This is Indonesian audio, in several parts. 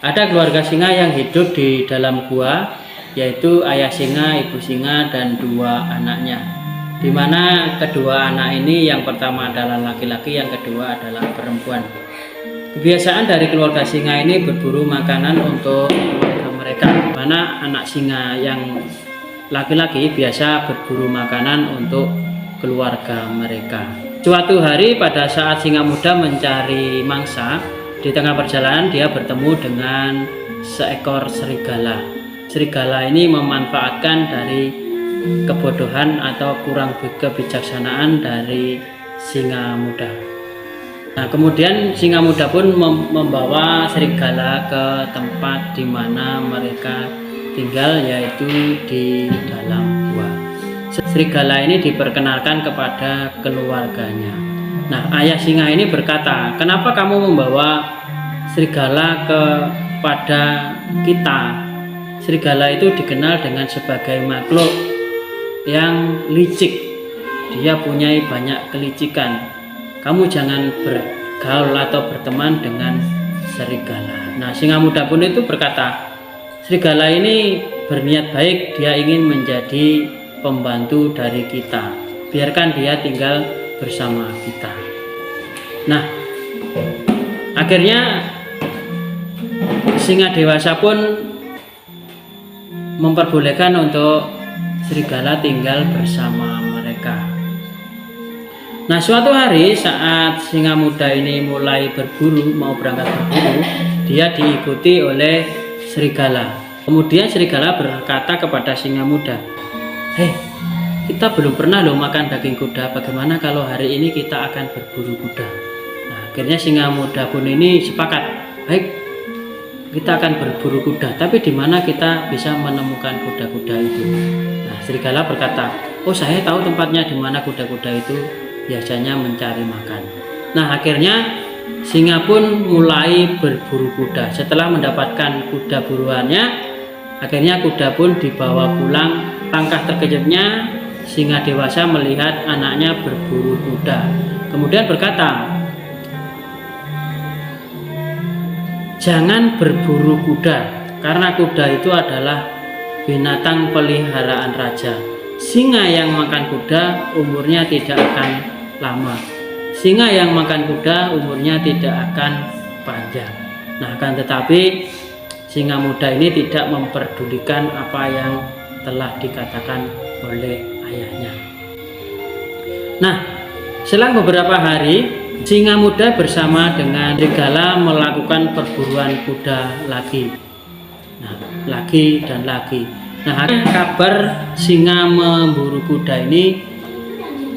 Ada keluarga singa yang hidup di dalam gua, yaitu ayah singa, ibu singa, dan dua anaknya. Di mana kedua anak ini, yang pertama adalah laki-laki, yang kedua adalah perempuan. Kebiasaan dari keluarga singa ini berburu makanan untuk keluarga mereka. Di mana anak singa yang laki-laki biasa berburu makanan untuk keluarga mereka. Suatu hari pada saat singa muda mencari mangsa, di tengah perjalanan dia bertemu dengan seekor serigala. Serigala ini memanfaatkan dari kebodohan atau kurang kebijaksanaan dari singa muda. Nah, kemudian singa muda pun membawa serigala ke tempat di mana mereka tinggal, yaitu di dalam gua. Serigala ini diperkenalkan kepada keluarganya. Nah, ayah singa ini berkata, "Kenapa kamu membawa serigala kepada kita?" Serigala itu dikenal dengan sebagai makhluk yang licik. Dia punya banyak kelicikan. Kamu jangan bergaul atau berteman dengan serigala. Nah, singa muda pun itu berkata, serigala ini berniat baik, dia ingin menjadi pembantu dari kita. Biarkan dia tinggal bersama kita. Nah, akhirnya singa dewasa pun memperbolehkan untuk serigala tinggal bersama mereka. Nah, suatu hari saat singa muda ini mulai berburu, mau berangkat berburu, dia diikuti oleh serigala. Kemudian serigala berkata kepada singa muda, "Hei, kita belum pernah loh makan daging kuda. Bagaimana kalau hari ini kita akan berburu kuda?" Nah, akhirnya singa muda pun ini sepakat, "Baik, kita akan berburu kuda. Tapi di mana kita bisa menemukan kuda-kuda itu?" Nah, serigala berkata, "Oh, saya tahu tempatnya di mana kuda-kuda itu biasanya mencari makan." Nah, akhirnya singa pun mulai berburu kuda. Setelah mendapatkan kuda buruannya, akhirnya kuda pun dibawa pulang. Langkah terkejutnya singa dewasa melihat anaknya berburu kuda. Kemudian berkata, "Jangan berburu kuda, karena kuda itu adalah binatang peliharaan raja. Singa yang makan kuda umurnya tidak akan lama. Singa yang makan kuda umurnya tidak akan panjang." Nah, akan tetapi singa muda ini tidak memperdulikan apa yang telah dikatakan oleh ayahnya. Nah, selang beberapa hari, singa muda bersama dengan serigala melakukan perburuan kuda lagi. Nah, lagi dan lagi. Nah, kabar singa memburu kuda ini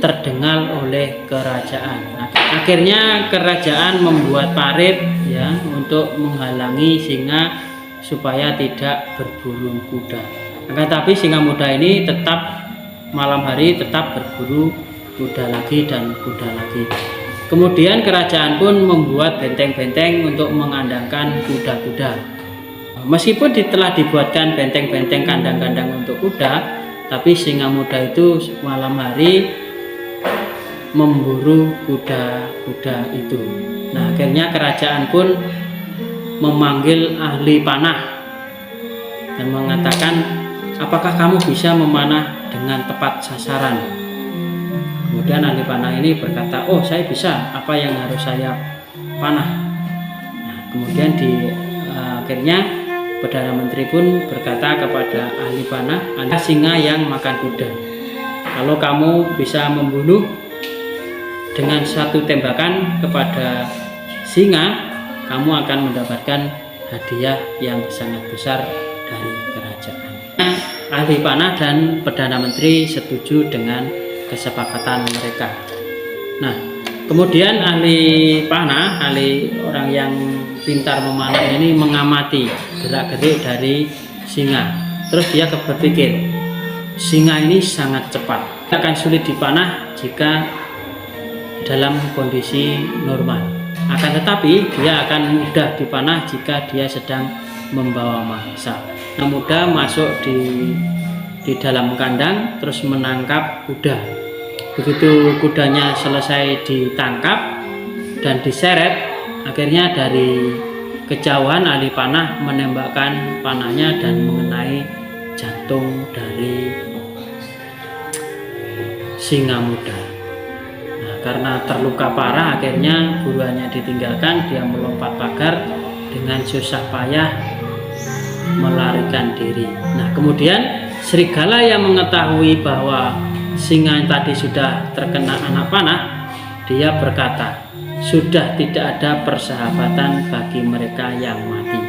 terdengar oleh kerajaan. Nah, akhirnya kerajaan membuat parit ya untuk menghalangi singa supaya tidak berburu kuda. Akan tapi singa muda ini tetap malam hari tetap berburu kuda lagi dan kuda lagi. Kemudian kerajaan pun membuat benteng-benteng untuk mengandangkan kuda-kuda. Meskipun telah dibuatkan benteng-benteng kandang-kandang untuk kuda, tapi singa muda itu malam hari memburu kuda-kuda itu. Nah, akhirnya kerajaan pun memanggil ahli panah dan mengatakan, "Apakah kamu bisa memanah dengan tepat sasaran?" Kemudian ahli panah ini berkata, "Oh, saya bisa. Apa yang harus saya panah?" Nah, kemudian akhirnya Perdana Menteri pun berkata kepada ahli panah, "Anda singa yang makan kuda. Kalau kamu bisa membunuh dengan satu tembakan kepada singa, kamu akan mendapatkan hadiah yang sangat besar dari kerajaan." Nah, ahli panah dan Perdana Menteri setuju dengan kesepakatan mereka. Nah, kemudian ahli panah, ahli orang yang pintar memanah ini mengamati gerak-gerik dari singa. Terus dia berpikir, singa ini sangat cepat, akan sulit dipanah jika dalam kondisi normal. Akan tetapi dia akan mudah dipanah jika dia sedang membawa mangsa. Nah, mudah masuk di dalam kandang terus menangkap kuda. Begitu kudanya selesai ditangkap dan diseret, akhirnya dari kejauhan ahli panah menembakkan panahnya dan mengenai jantung dari singa muda. Nah, karena terluka parah akhirnya buruannya ditinggalkan, dia melompat pagar dengan susah payah melarikan diri. Nah, kemudian serigala yang mengetahui bahwa singa yang tadi sudah terkena anak panah, dia berkata, sudah tidak ada persahabatan bagi mereka yang mati.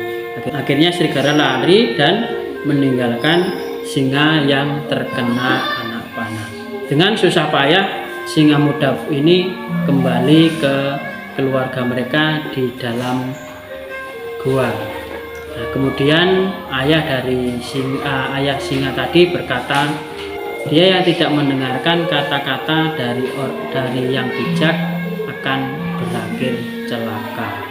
Akhirnya serigala lari dan meninggalkan singa yang terkena anak panah. Dengan susah payah singa muda ini kembali ke keluarga mereka di dalam gua. Nah, kemudian ayah singa tadi berkata, dia yang tidak mendengarkan kata-kata dari yang bijak akan berakhir celaka.